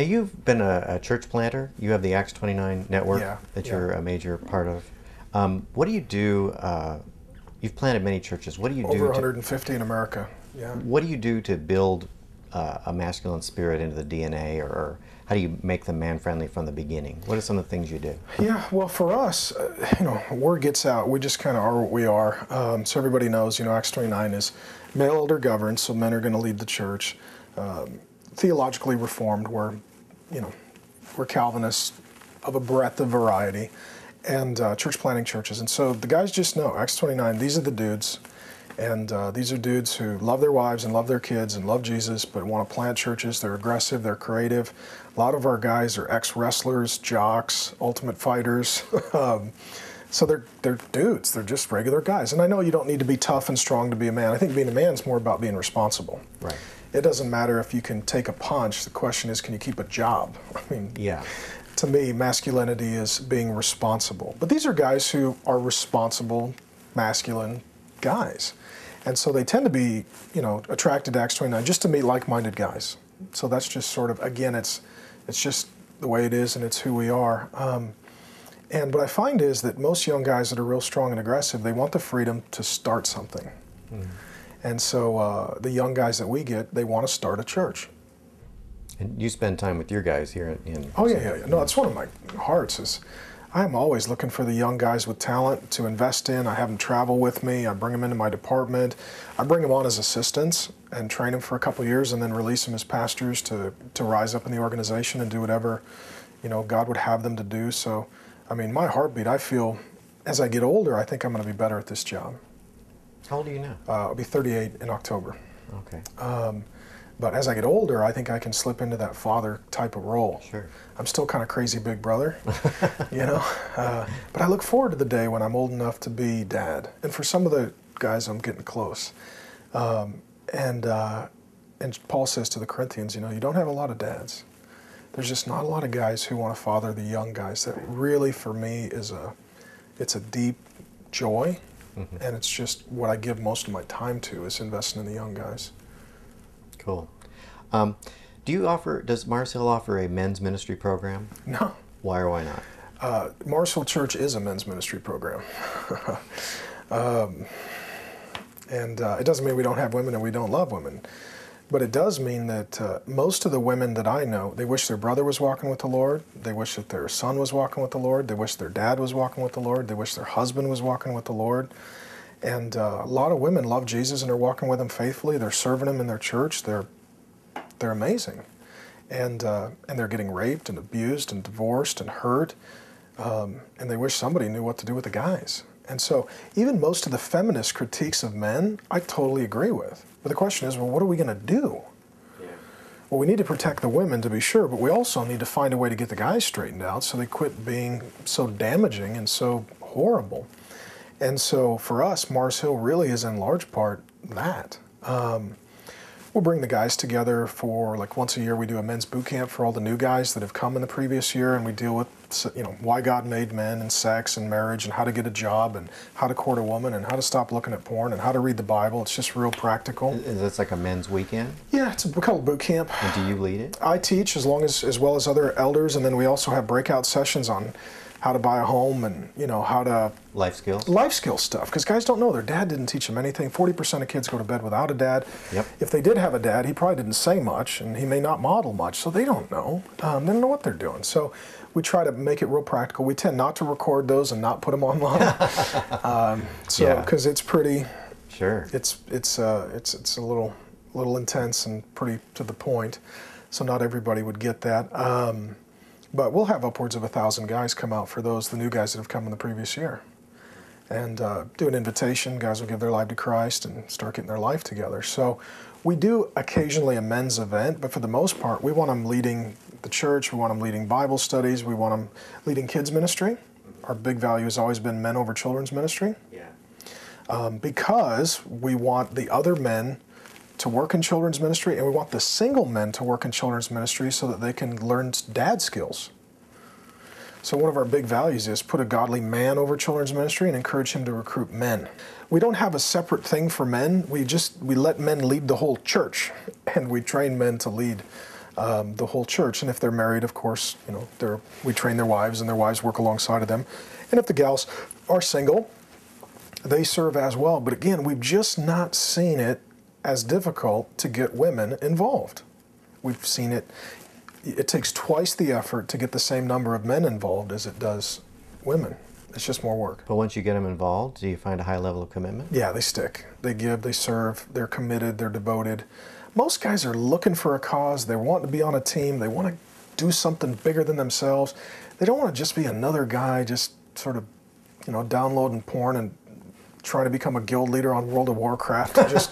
Now, you've been a church planter. You have the Acts 29 network that Yeah. you're a major part of. What do you do? You've planted many churches. What do you Over do to 150 in America. Yeah. what do you do to build a masculine spirit into the DNA, or how do you make them man-friendly from the beginning? What are some of the things you do? Yeah, well, for us, word gets out. We just kind of are what we are. So everybody knows, Acts 29 is male elder governed, so men are going to lead the church. Theologically reformed, we're Calvinists of a breadth of variety, and church planting churches. And so the guys just know, Acts 29, these are the dudes. And these are dudes who love their wives and love their kids and love Jesus, but want to plant churches. They're aggressive, they're creative. A lot of our guys are ex-wrestlers, jocks, ultimate fighters. So they're dudes. They're just regular guys. And I know you don't need to be tough and strong to be a man. I think being a man is more about being responsible. Right. It doesn't matter if you can take a punch. The question is, can you keep a job? I mean, Yeah. to me, masculinity is being responsible. But these are guys who are responsible, masculine guys. And so they tend to be, attracted to Acts 29 just to meet like-minded guys. So that's just sort of, again, it's just the way it is, and it's who we are. And what I find is that most young guys that are real strong and aggressive, they want the freedom to start something. Mm. And so the young guys that we get, they want to start a church. And you spend time with your guys here in Oh, yeah. No, that's one of my hearts is I'm always looking for the young guys with talent to invest in. I have them travel with me. I bring them into my department. I bring them on as assistants and train them for a couple of years and then release them as pastors to rise up in the organization and do whatever, God would have them to do. So, I mean, my heartbeat, I feel as I get older, I think I'm going to be better at this job. How old are you now? I'll be 38 in October. Okay. But as I get older, I think I can slip into that father type of role. Sure. I'm still kind of crazy big brother, But I look forward to the day when I'm old enough to be dad. And for some of the guys, I'm getting close. And Paul says to the Corinthians, you don't have a lot of dads. There's just not a lot of guys who want to father the young guys. That really, for me, it's a deep joy. Mm-hmm. And it's just what I give most of my time to is investing in the young guys. Cool. Does Mars Hill offer a men's ministry program? No. Why or why not? Mars Hill Church is a men's ministry program. And it doesn't mean we don't have women and we don't love women. But it does mean that most of the women that I know, they wish their brother was walking with the Lord. They wish that their son was walking with the Lord. They wish their dad was walking with the Lord. They wish their husband was walking with the Lord. And a lot of women love Jesus and are walking with him faithfully. They're serving him in their church. They're amazing. And they're getting raped and abused and divorced and hurt. And they wish somebody knew what to do with the guys. And so even most of the feminist critiques of men, I totally agree with. But the question is, well, what are we going to do? Yeah. Well, we need to protect the women, to be sure, but we also need to find a way to get the guys straightened out so they quit being so damaging and so horrible. And so for us, Mars Hill really is in large part that. We'll bring the guys together for, like, once a year we do a men's boot camp for all the new guys that have come in the previous year, and we deal with, why God made men and sex and marriage and how to get a job and how to court a woman and how to stop looking at porn and how to read the Bible. It's just real practical. Is this like a men's weekend? Yeah, we call it boot camp. And do you lead it? I teach as well as other elders, and then we also have breakout sessions on how to buy a home and, how to... Life skills? Life skill stuff, because guys don't know. Their dad didn't teach them anything. 40% of kids go to bed without a dad. Yep. If they did have a dad, he probably didn't say much, and he may not model much, so they don't know. They don't know what they're doing. So we try to make it real practical. We tend not to record those and not put them online. Because it's pretty... Sure. It's a little intense and pretty to the point, so not everybody would get that. But we'll have upwards of 1,000 guys come out for those, the new guys that have come in the previous year. And do an invitation. Guys will give their life to Christ and start getting their life together. So we do occasionally a men's event, but for the most part, we want them leading the church. We want them leading Bible studies. We want them leading kids ministry. Our big value has always been men over children's ministry. Yeah. Because we want the other men to work in children's ministry, and we want the single men to work in children's ministry so that they can learn dad skills. So one of our big values is put a godly man over children's ministry and encourage him to recruit men. We don't have a separate thing for men. We let men lead the whole church, and we train men to lead the whole church. And if they're married, of course, we train their wives, and their wives work alongside of them. And if the gals are single, they serve as well. But again, we've just not seen it as difficult to get women involved. We've seen it takes twice the effort to get the same number of men involved as it does women. It's just more work. But once you get them involved, do you find a high level of commitment? Yeah, they stick. They give, they serve, they're committed, they're devoted. Most guys are looking for a cause. They want to be on a team. They want to do something bigger than themselves. They don't want to just be another guy just sort of, downloading porn and trying to become a guild leader on World of Warcraft. And just,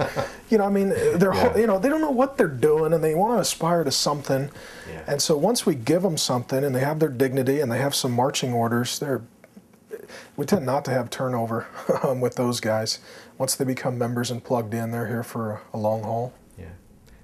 they're, they don't know what they're doing, and they want to aspire to something. Yeah. And so once we give them something and they have their dignity and they have some marching orders, we tend not to have turnover with those guys. Once they become members and plugged in, they're here for a long haul.